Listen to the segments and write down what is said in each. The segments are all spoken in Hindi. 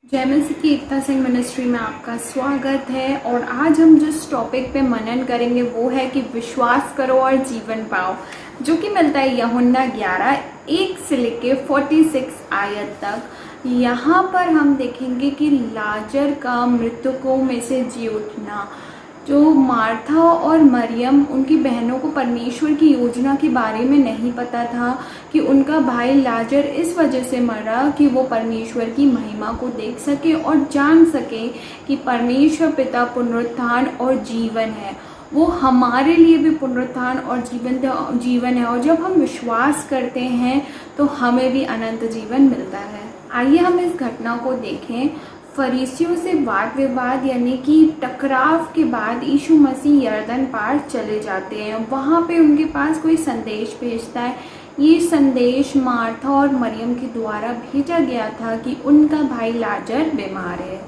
जय मसीह की एकता सिंह मिनिस्ट्री में आपका स्वागत है। और आज हम जिस टॉपिक पे मनन करेंगे वो है कि विश्वास करो और जीवन पाओ, जो कि मिलता है यूहन्ना 11:1 से लेके 46 आयत तक। यहाँ पर हम देखेंगे कि लाजर का मृतकों में से जी उठना। जो मार्था और मरियम, उनकी बहनों को परमेश्वर की योजना के बारे में नहीं पता था कि उनका भाई लाजर इस वजह से मरा कि वो परमेश्वर की महिमा को देख सके और जान सके कि परमेश्वर पिता पुनरुत्थान और जीवन है। वो हमारे लिए भी पुनरुत्थान और जीवन है, और जब हम विश्वास करते हैं तो हमें भी अनंत जीवन मिलता है। आइए हम इस घटना को देखें। फरीसियों से वाद विवाद यानी कि टकराव के बाद यीशु मसीह यरदन पार चले जाते हैं। वहाँ पे उनके पास कोई संदेश भेजता है। ये संदेश मार्था और मरियम के द्वारा भेजा गया था कि उनका भाई लाजर बीमार है।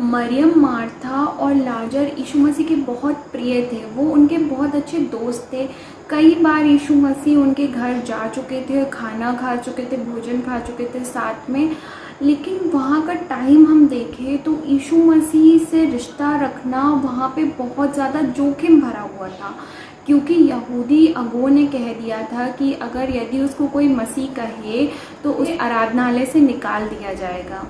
मरियम, मार्था और लाजर यीशु मसीह के बहुत प्रिय थे। वो उनके बहुत अच्छे दोस्त थे। कई बार यीशु मसीह उनके घर जा चुके थे, खाना खा चुके थे, भोजन खा चुके थे साथ में। लेकिन वहाँ का टाइम हम देखें तो यीशु मसीह से रिश्ता रखना वहाँ पे बहुत ज़्यादा जोखिम भरा हुआ था, क्योंकि यहूदी अगुओं ने कह दिया था कि अगर यदि उसको कोई मसीह कहे तो उसे आराधनालय से निकाल दिया जाएगा।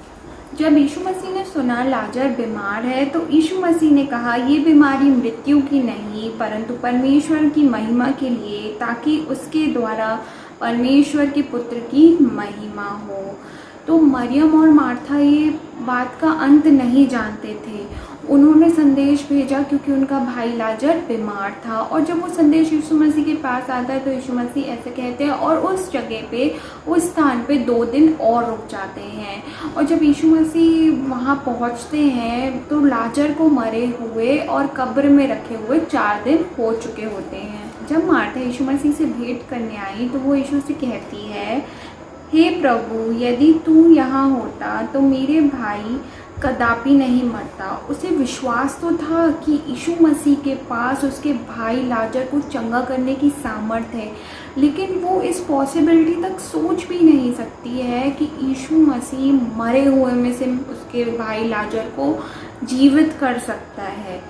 जब यीशु मसीह ने सुना लाजर बीमार है तो यीशु मसीह ने कहा, ये बीमारी मृत्यु की नहीं परंतु परमेश्वर की महिमा के लिए, ताकि उसके द्वारा परमेश्वर के पुत्र की महिमा हो। तो मरियम और मार्था ये बात का अंत नहीं जानते थे। उन्होंने संदेश भेजा क्योंकि उनका भाई लाजर बीमार था। और जब वो संदेश यीशु मसीह के पास आता है तो यीशु मसीह ऐसे कहते हैं और उस जगह पे, उस स्थान पे 2 दिन और रुक जाते हैं। और जब यीशु मसीह वहाँ पहुँचते हैं तो लाजर को मरे हुए और कब्र में रखे हुए 4 दिन हो चुके होते हैं। जब मार्था यीशु मसीह से भेंट करने आई तो वो यीशु से कहती है, हे प्रभु, यदि तू यहाँ होता तो मेरे भाई कदापि नहीं मरता। उसे विश्वास तो था कि यीशु मसीह के पास उसके भाई लाजर को चंगा करने की सामर्थ्य है, लेकिन वो इस पॉसिबिलिटी तक सोच भी नहीं सकती है कि यीशु मसीह मरे हुए में से उसके भाई लाजर को जीवित कर सकता है।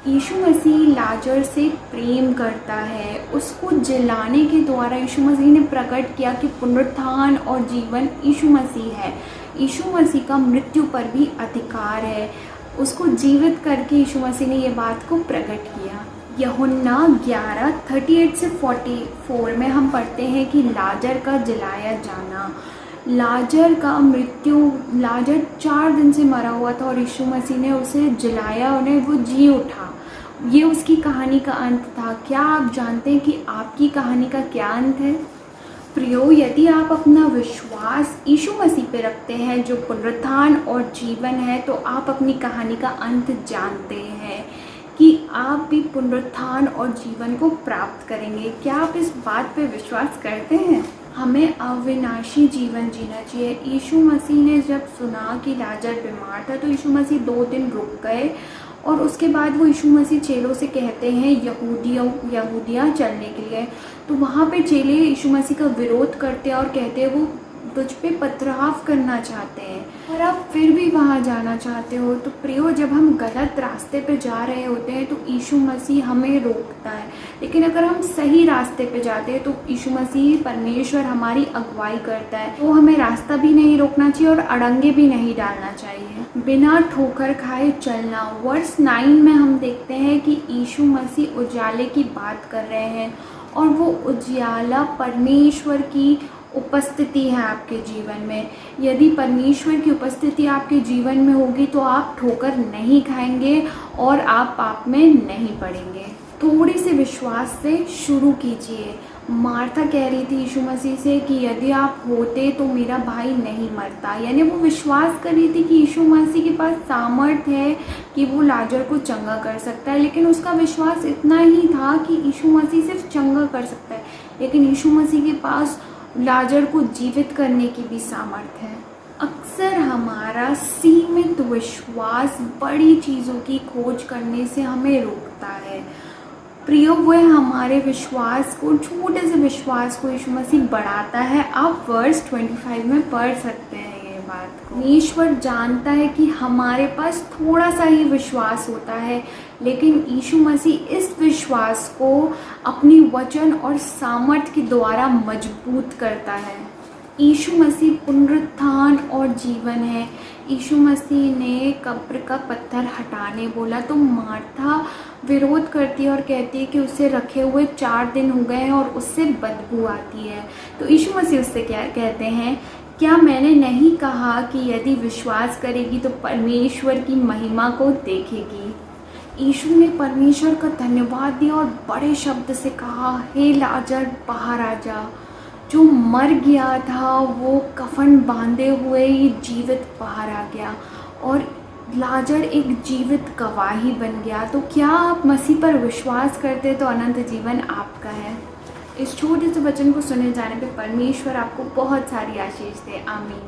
यीशु मसीह लाजर से प्रेम करता है। उसको जलाने के द्वारा यीशु मसीह ने प्रकट किया कि पुनरुत्थान और जीवन यीशु मसीह है। यीशु मसीह का मृत्यु पर भी अधिकार है। उसको जीवित करके यीशु मसीह ने ये बात को प्रकट किया। यूहन्ना 11:38 से 44 में हम पढ़ते हैं कि लाजर का जलाया जाना। लाजर का मृत्यु, लाजर 4 दिन से मरा हुआ था और यीशु मसीह ने उसे जलाया, उन्हें वो जी उठा। ये उसकी कहानी का अंत था। क्या आप जानते हैं कि आपकी कहानी का क्या अंत है? प्रियो, यदि आप अपना विश्वास यीशु मसीह पे रखते हैं जो पुनरुत्थान और जीवन है, तो आप अपनी कहानी का अंत जानते हैं कि आप भी पुनरुत्थान और जीवन को प्राप्त करेंगे। क्या आप इस बात पे विश्वास करते हैं? हमें अविनाशी जीवन जीना चाहिए। यीशु मसीह ने जब सुना कि लाजर बीमार था तो यीशु मसीह 2 दिन रुक गए और उसके बाद वो यीशु मसीह चेलों से कहते हैं यहूदिया चलने के लिए। तो वहाँ पे चेले यीशु मसीह का विरोध करते हैं और कहते हैं वो तुझ पे पथराव करना चाहते हैं और आप फिर भी वहाँ जाना चाहते हो। तो प्रियो, जब हम गलत रास्ते पे जा रहे होते हैं तो यीशु मसीह हमें रोकता है, लेकिन अगर हम सही रास्ते पे जाते हैं तो यीशु मसीह परमेश्वर हमारी अगुवाई करता है। तो हमें रास्ता भी नहीं रोकना चाहिए और अड़ंगे भी नहीं डालना चाहिए। बिना ठोकर खाए चलना। वर्स 9 में हम देखते हैं कि यीशु मसीह उजाले की बात कर रहे हैं और वो उजाला परमेश्वर की उपस्थिति है आपके जीवन में। यदि परमेश्वर की उपस्थिति आपके जीवन में होगी तो आप ठोकर नहीं खाएंगे और आप पाप में नहीं पड़ेंगे। थोड़े से विश्वास से शुरू कीजिए। मार्था कह रही थी यीशु मसीह से कि यदि आप होते तो मेरा भाई नहीं मरता, यानी वो विश्वास कर रही थी कि यीशु मसीह के पास सामर्थ्य है कि वो लाजर को चंगा कर सकता है। लेकिन उसका विश्वास इतना ही था कि यीशु मसीह सिर्फ चंगा कर सकता है, लेकिन यीशु मसीह के पास लाजर को जीवित करने की भी सामर्थ्य है। अक्सर हमारा सीमित विश्वास बड़ी चीज़ों की खोज करने से हमें रोकता है। प्रियो, वो हमारे विश्वास को, छोटे से विश्वास को यीशु मसीह बढ़ाता है। आप वर्स 25 में पढ़ सकते हैं ये बात। बात को। परमेश्वर जानता है कि हमारे पास थोड़ा सा ही विश्वास होता है, लेकिन यीशु मसीह इस विश्वास को अपनी वचन और सामर्थ के द्वारा मजबूत करता है। यीशु मसीह पुनरुत्थान और जीवन है। यीशु मसीह ने कब्र का पत्थर हटाने बोला तो मार्था विरोध करती है और कहती है कि उसे रखे हुए 4 दिन हो गए हैं और उससे बदबू आती है। तो यीशु मसीह उससे क्या कहते हैं, क्या मैंने नहीं कहा कि यदि विश्वास करेगी तो परमेश्वर की महिमा को देखेगी। यीशु ने परमेश्वर का धन्यवाद दिया और बड़े शब्द से कहा, हे लाजर बाहर आ जा। जो मर गया था वो कफन बांधे हुए ही जीवित बाहर आ गया और लाजर एक जीवित गवाही बन गया। तो क्या आप मसीह पर विश्वास करते तो अनंत जीवन आपका है। इस छोटे से वचन को सुने जाने पे परमेश्वर आपको बहुत सारी आशीष दे। आमीन।